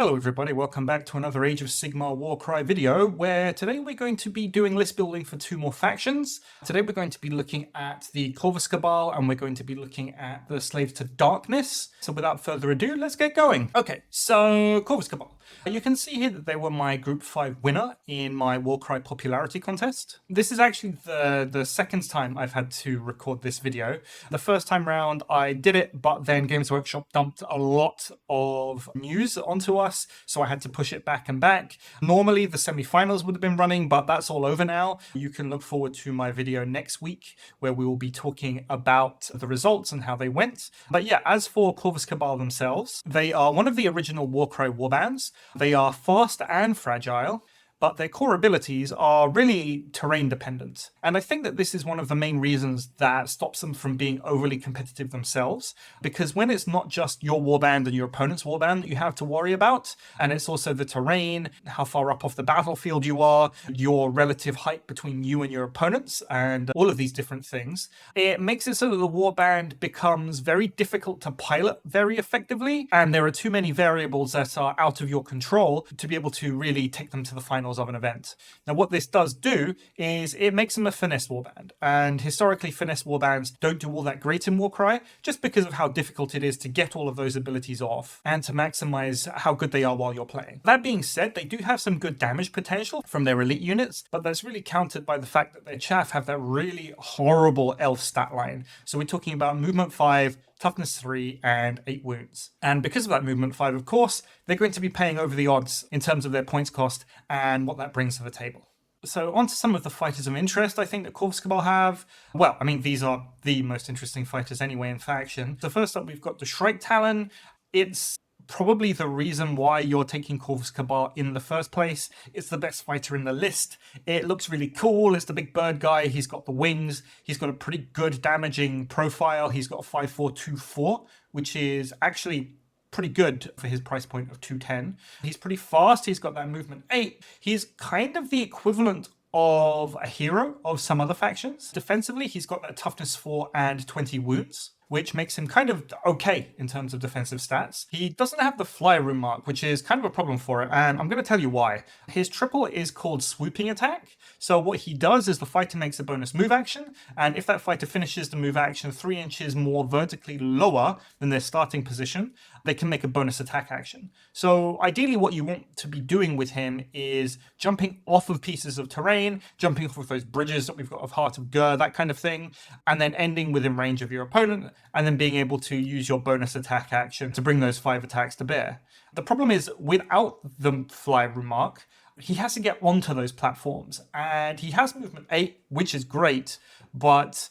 Hello everybody, welcome back to another Age of Sigmar Warcry video, where today we're going to be doing list building for two more factions. Today we're going to be looking at the Corvus Cabal and we're going to be looking at the Slaves to Darkness. So without further ado, let's get going. Okay, so Corvus Cabal. You can see here that they were my Group 5 winner in my Warcry popularity contest. This is actually the second time I've had to record this video. The first time round I did it, but then Games Workshop dumped a lot of news onto us, so I had to push it back and back. Normally the semi-finals would have been running, but that's all over now. You can look forward to my video next week where we will be talking about the results and how they went. But yeah, as for Corvus Cabal themselves, they are one of the original Warcry warbands. They are fast and fragile, but their core abilities are really terrain dependent. And I think that this is one of the main reasons that stops them from being overly competitive themselves, because when it's not just your warband and your opponent's warband that you have to worry about, and it's also the terrain, how far up off the battlefield you are, your relative height between you and your opponents, and all of these different things, it makes it so that the warband becomes very difficult to pilot very effectively, and there are too many variables that are out of your control to be able to really take them to the finals of an event. Now what this does do is it makes them a finesse warband, and historically finesse warbands don't do all that great in Warcry just because of how difficult it is to get all of those abilities off and to maximize how good they are while you're playing. That being said, they do have some good damage potential from their elite units, but that's really countered by the fact that their chaff have that really horrible elf stat line. So we're talking about movement 5, toughness 3, and 8 wounds. And because of that movement 5, of course, they're going to be paying over the odds in terms of their points cost and what that brings to the table. So on to some of the fighters of interest I think that Corvus Cabal have. Well, I mean, these are the most interesting fighters anyway in faction. So first up, we've got the Shrike Talon. It's probably the reason why you're taking Corvus Cabal in the first place. It's the best fighter in the list. It looks really cool. It's the big bird guy. He's got the wings. He's got a pretty good damaging profile. He's got a 5-4-2-4, which is actually pretty good for his price point of 210. He's pretty fast. He's got that movement 8. He's kind of the equivalent of a hero of some other factions. Defensively, he's got that toughness 4 and 20 wounds, which makes him kind of okay in terms of defensive stats. He doesn't have the fly room mark, which is kind of a problem for him, and I'm going to tell you why. His triple is called swooping attack. So what he does is the fighter makes a bonus move action, and if that fighter finishes the move action 3 inches more vertically lower than their starting position, they can make a bonus attack action. So ideally what you want to be doing with him is jumping off of pieces of terrain, jumping off of those bridges that we've got of Heart of Gur, that kind of thing, and then ending within range of your opponent, and then being able to use your bonus attack action to bring those 5 attacks to bear. The problem is, without the fly remark, he has to get onto those platforms, and he has movement 8, which is great, but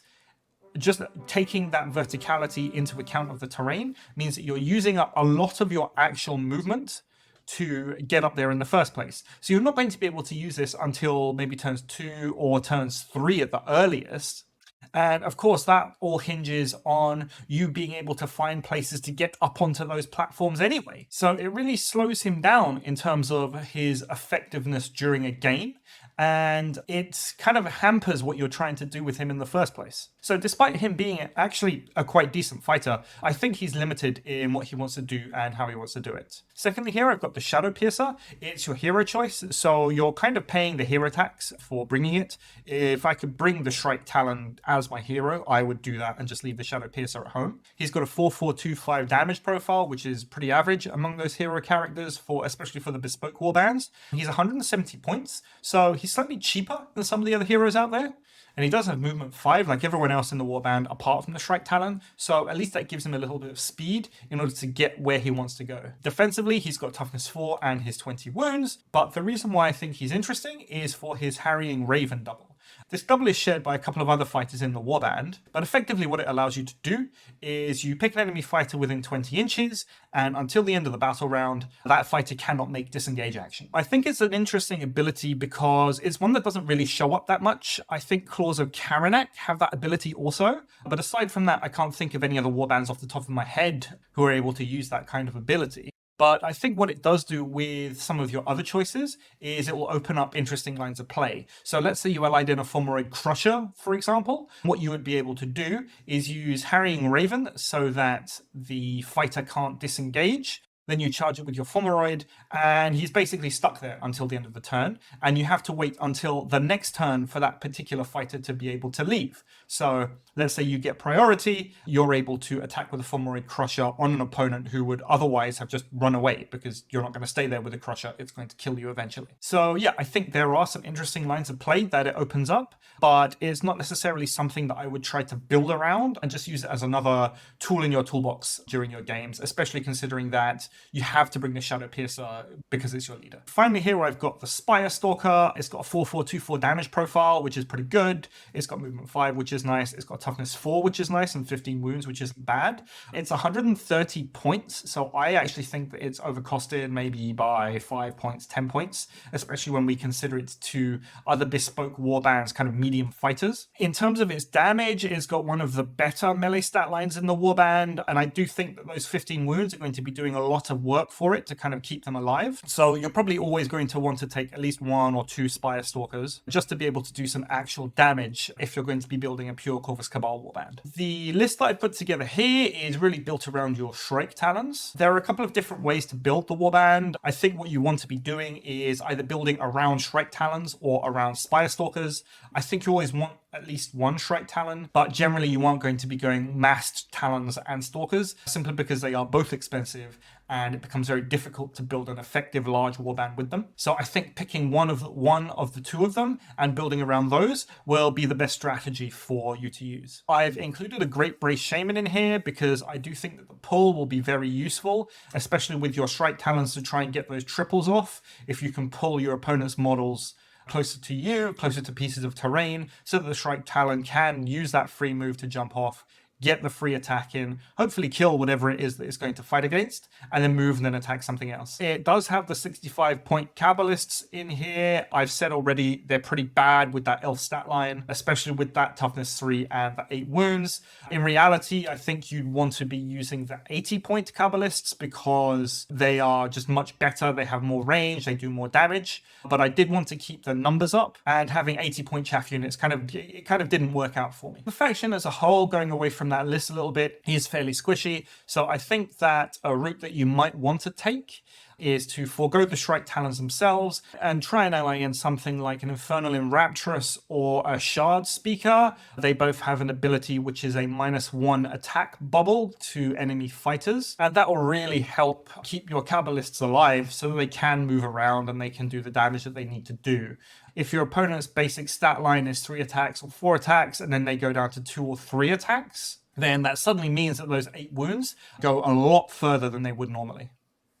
just taking that verticality into account of the terrain means that you're using up a lot of your actual movement to get up there in the first place. So you're not going to be able to use this until maybe turns 2 or turns 3 at the earliest. And of course, that all hinges on you being able to find places to get up onto those platforms anyway. So it really slows him down in terms of his effectiveness during a game, and it kind of hampers what you're trying to do with him in the first place. So despite him being actually a quite decent fighter, I think he's limited in what he wants to do and how he wants to do it. Secondly here, I've got the Shadow Piercer. It's your hero choice, so you're kind of paying the hero tax for bringing it. If I could bring the Shrike Talon as my hero, I would do that and just leave the Shadow Piercer at home. He's got a 4-4-2-5 damage profile, which is pretty average among those hero characters, especially for the bespoke warbands. He's 170 points, so he's slightly cheaper than some of the other heroes out there. And he does have movement 5 like everyone else in the warband apart from the Shrike Talon, so at least that gives him a little bit of speed in order to get where he wants to go. Defensively, he's got toughness 4 and his 20 wounds, but the reason why I think he's interesting is for his Harrying Raven double. This double is shared by a couple of other fighters in the warband, but effectively what it allows you to do is you pick an enemy fighter within 20 inches, and until the end of the battle round, that fighter cannot make disengage action. I think it's an interesting ability because it's one that doesn't really show up that much. I think Claws of Karanak have that ability also, but aside from that, I can't think of any other warbands off the top of my head who are able to use that kind of ability. But I think what it does do with some of your other choices is it will open up interesting lines of play. So let's say you allied in a Fomoroid Crusher, for example. What you would be able to do is use Harrying Raven so that the fighter can't disengage, then you charge it with your Fomoroid, and he's basically stuck there until the end of the turn, and you have to wait until the next turn for that particular fighter to be able to leave. So let's say you get priority, you're able to attack with a Fomoroid Crusher on an opponent who would otherwise have just run away, because you're not going to stay there with a Crusher, it's going to kill you eventually. So yeah, I think there are some interesting lines of play that it opens up, but it's not necessarily something that I would try to build around and just use it as another tool in your toolbox during your games, especially considering that you have to bring the Shadow Piercer because it's your leader. Finally, here I've got the Spire Stalker. It's got a 4/4/2/4 damage profile, which is pretty good. It's got movement 5, which is nice. It's got toughness 4, which is nice, and 15 wounds, which isn't bad. It's 130 points, so I actually think that it's overcosted maybe by 5 points, 10 points, especially when we consider it to other bespoke warbands, kind of medium fighters. In terms of its damage, it's got one of the better melee stat lines in the warband, and I do think that those 15 wounds are going to be doing a lot of work for it to kind of keep them alive. So you're probably always going to want to take at least 1 or 2 Spire Stalkers just to be able to do some actual damage if you're going to be building a pure Corvus Cabal warband. The list that I put together here is really built around your Shrike Talons. There are a couple of different ways to build the warband. I think what you want to be doing is either building around Shrike Talons or around Spire Stalkers. I think you always want at least 1 Shrike Talon, but generally you aren't going to be going massed Talons and Stalkers, simply because they are both expensive and it becomes very difficult to build an effective large warband with them. So I think picking one of the two of them and building around those will be the best strategy for you to use. I've included a Great Brace Shaman in here because I do think that the pull will be very useful, especially with your Shrike Talons to try and get those triples off. If you can pull your opponent's models closer to you, closer to pieces of terrain, so that the Shrike Talon can use that free move to jump off, get the free attack in, hopefully kill whatever it is that it's going to fight against, and then move and then attack something else. It does have the 65-point Cabalists in here. I've said already they're pretty bad with that elf stat line, especially with that toughness 3 and the 8 wounds. In reality, I think you'd want to be using the 80-point Cabalists because they are just much better. They have more range, they do more damage, but I did want to keep the numbers up, and having 80-point chaff units kind of didn't work out for me. The faction as a whole, going away from that list a little bit, is fairly squishy. So I think that a route that you might want to take is to forego the Shrike Talons themselves and try and ally in something like an Infernal Enrapturus or a Shard Speaker. They both have an ability which is a -1 attack bubble to enemy fighters, and that will really help keep your Cabalists alive so that they can move around and they can do the damage that they need to do. If your opponent's basic stat line is 3 attacks or 4 attacks and then they go down to 2 or 3 attacks, then that suddenly means that those 8 wounds go a lot further than they would normally.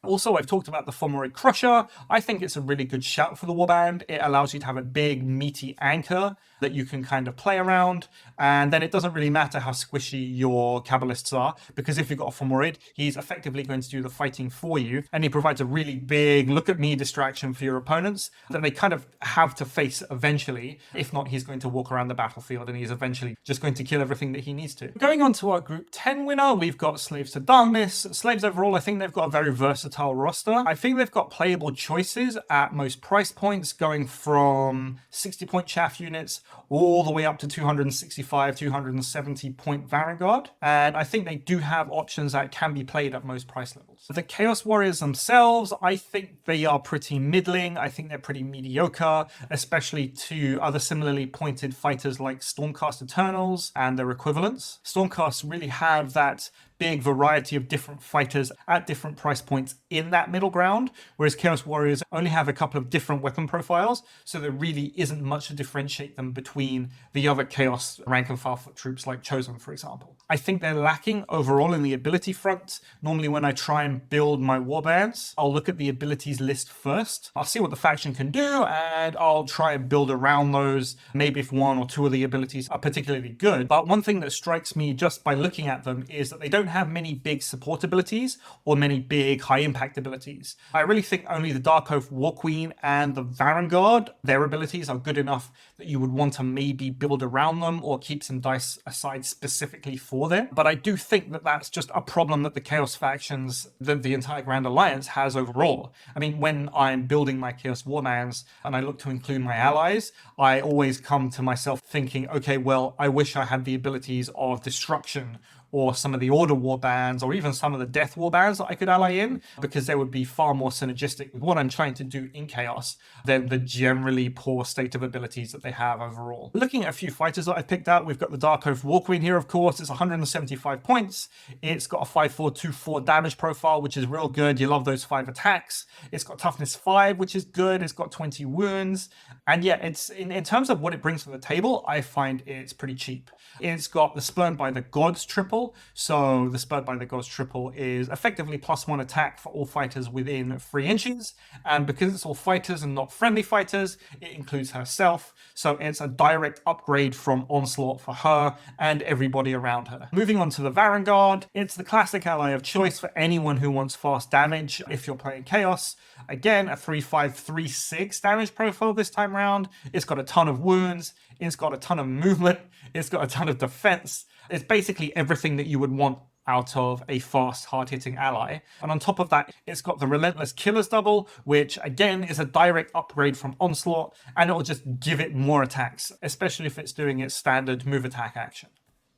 Also, I've talked about the Fomoroid Crusher. I think it's a really good shout for the warband. It allows you to have a big, meaty anchor that you can kind of play around, and then it doesn't really matter how squishy your Cabalists are, because if you've got a Fomoroid, he's effectively going to do the fighting for you, and he provides a really big look-at-me distraction for your opponents that they kind of have to face eventually. If not, he's going to walk around the battlefield, and he's eventually just going to kill everything that he needs to. Going on to our Group 10 winner, we've got Slaves to Darkness. Slaves overall, I think they've got a very versatile roster. I think they've got playable choices at most price points, going from 60-point chaff units all the way up to 265, 270-point Vanguard. And I think they do have options that can be played at most price levels. The Chaos Warriors themselves, I think they are pretty middling. I think they're pretty mediocre, especially to other similarly pointed fighters like Stormcast Eternals and their equivalents. Stormcasts really have that big variety of different fighters at different price points in that middle ground, whereas Chaos Warriors only have a couple of different weapon profiles, so there really isn't much to differentiate them between the other Chaos rank and file foot troops like Chosen, for example. I think they're lacking overall in the ability front. Normally when I try and build my warbands, I'll look at the abilities list first. I'll see what the faction can do, and I'll try and build around those, maybe if 1 or 2 of the abilities are particularly good. But one thing that strikes me just by looking at them is that they don't have many big support abilities or many big high impact abilities. I really think only the Dark Oath War Queen and the Vanguard, their abilities are good enough that you would want to maybe build around them or keep some dice aside specifically for them. But I do think that that's just a problem that the Chaos factions, the entire Grand Alliance has overall. I mean, when I'm building my Chaos Warbands and I look to include my allies, I always come to myself thinking, okay, well, I wish I had the abilities of Destruction or some of the Order warbands, or even some of the Death warbands that I could ally in, because they would be far more synergistic with what I'm trying to do in Chaos than the generally poor state of abilities that they have overall. Looking at a few fighters that I picked out, we've got the Dark Oath War Queen here, of course. It's 175 points. It's got a 5/4/2/4 damage profile, which is real good. You love those 5 attacks. It's got toughness 5, which is good. It's got 20 wounds. And yeah, it's in terms of what it brings to the table, I find it's pretty cheap. It's got the Spurned by the Gods triple. So the Spurned by the Gods triple is effectively +1 attack for all fighters within 3 inches. And because it's all fighters and not friendly fighters, it includes herself. So it's a direct upgrade from Onslaught for her and everybody around her. Moving on to the Varangard, it's the classic ally of choice for anyone who wants fast damage if you're playing Chaos. Again, a 3/5/3/6 damage profile this time around. It's got a ton of wounds. It's got a ton of movement. It's got a ton of defense. It's basically everything that you would want out of a fast, hard-hitting ally. And on top of that, it's got the Relentless Killer's Double, which again is a direct upgrade from Onslaught, and it'll just give it more attacks, especially if it's doing its standard move attack action.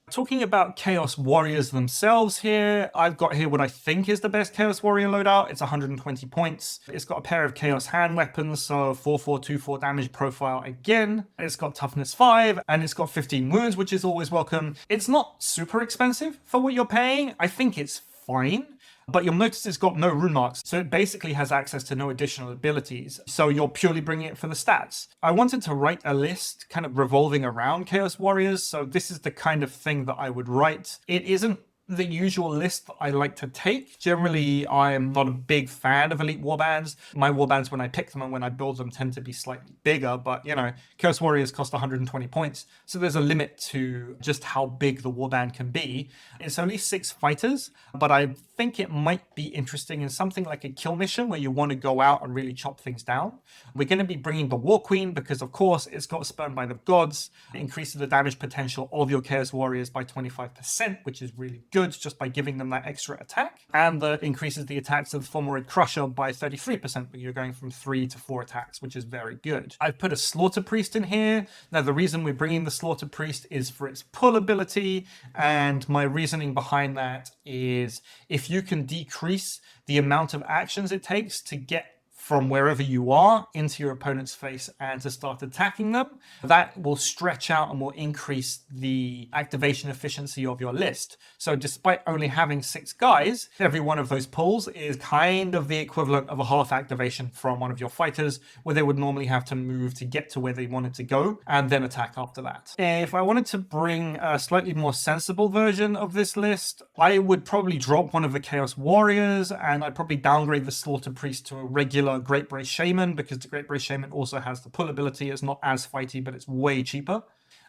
Talking about Chaos Warriors themselves here, I've got here what I think is the best Chaos Warrior loadout. It's 120 points. It's got a pair of Chaos hand weapons, so 4/4/2/4 damage profile again. It's got toughness 5, and it's got 15 wounds, which is always welcome. It's not super expensive for what you're paying. I think it's fine. But you'll notice it's got no rune marks, so it basically has access to no additional abilities, so you're purely bringing it for the stats. I wanted to write a list kind of revolving around Chaos Warriors, so this is the kind of thing that I would write. It isn't the usual list that I like to take. Generally, I am not a big fan of elite warbands. My warbands, when I pick them and when I build them, tend to be slightly bigger, but you know, Chaos Warriors cost 120 points, so there's a limit to just how big the warband can be. It's only 6 fighters, but I think it might be interesting in something like a kill mission where you want to go out and really chop things down. We're going to be bringing the War Queen because, of course, it's got Spurned by the Gods. It increases the damage potential of your Chaos Warriors by 25%, which is really good just by giving them that extra attack. And that increases the attacks of the Fulmoroid Crusher by 33%, but you're going from 3 to 4 attacks, which is very good. I've put a Slaughter Priest in here. Now, the reason we're bringing the Slaughter Priest is for its pull ability, and my reasoning behind that is if you can decrease the amount of actions it takes to get from wherever you are into your opponent's face and to start attacking them, that will stretch out and will increase the activation efficiency of your list. So despite only having 6 guys, every one of those pulls is kind of the equivalent of a half activation from one of your fighters, where they would normally have to move to get to where they wanted to go and then attack after that. If I wanted to bring a slightly more sensible version of this list, I would probably drop one of the Chaos Warriors, and I'd probably downgrade the Slaughter Priest to a regular Great Brace Shaman, because the Great Brace Shaman also has the pull ability. It's not as fighty, but it's way cheaper.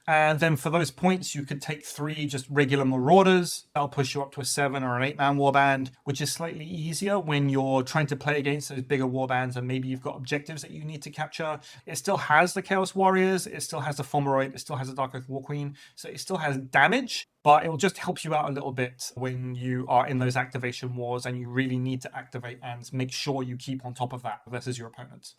And then for those points, you could take 3 just regular Marauders. That'll push you up to a 7 or an 8-man warband, which is slightly easier when you're trying to play against those bigger warbands and maybe you've got objectives that you need to capture. It still has the Chaos Warriors, it still has the Fulmoroid, it still has the Dark Oath War Queen, so it still has damage, but it will just help you out a little bit when you are in those activation wars and you really need to activate and make sure you keep on top of that versus your opponents.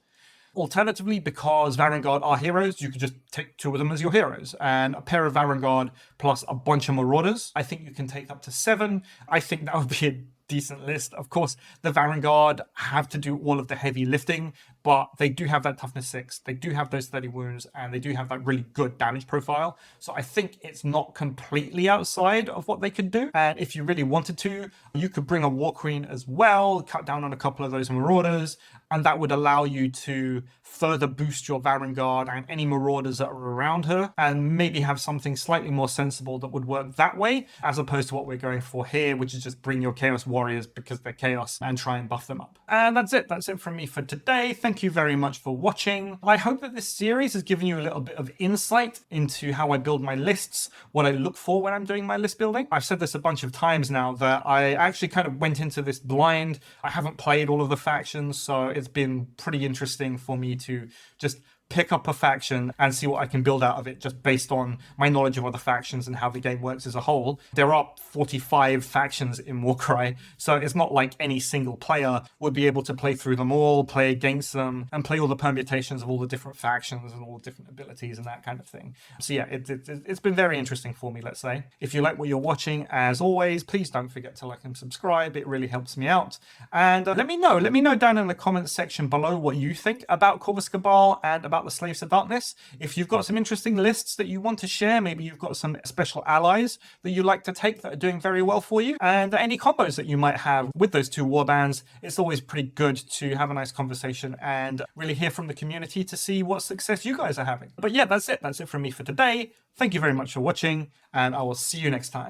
Alternatively, because Varangard are heroes, you could just take 2 of them as your heroes. And a pair of Varangard plus a bunch of Marauders, I think you can take up to 7. I think that would be a decent list. Of course, the Varangard have to do all of the heavy lifting, but they do have that toughness 6, they do have those 30 wounds, and they do have that really good damage profile. So I think it's not completely outside of what they could do. And if you really wanted to, you could bring a War Queen as well, cut down on a couple of those Marauders, and that would allow you to further boost your Varangard and any Marauders that are around her, and maybe have something slightly more sensible that would work that way, as opposed to what we're going for here, which is just bring your Chaos Warriors because they're Chaos and try and buff them up. And that's it. That's it from me for today. Thank you very much for watching. I hope that this series has given you a little bit of insight into how I build my lists, what I look for when I'm doing my list building. I've said this a bunch of times now that I actually kind of went into this blind. I haven't played all of the factions, so it's been pretty interesting for me to just pick up a faction and see what I can build out of it just based on my knowledge of other factions and how the game works as a whole. There are 45 factions in Warcry, so it's not like any single player would be able to play through them all, play against them, and play all the permutations of all the different factions and all the different abilities and that kind of thing. So yeah, it's been very interesting for me, let's say. If you like what you're watching, as always, please don't forget to like and subscribe. It really helps me out. And let me know down in the comments section below what you think about Corvus Cabal and about the Slaves of Darkness. If you've got some interesting lists that you want to share, maybe you've got some special allies that you like to take that are doing very well for you, and any combos that you might have with those two warbands. It's always pretty good to have a nice conversation and really hear from the community to see what success you guys are having. But yeah, that's it from me for today. Thank you very much for watching, and I will see you next time.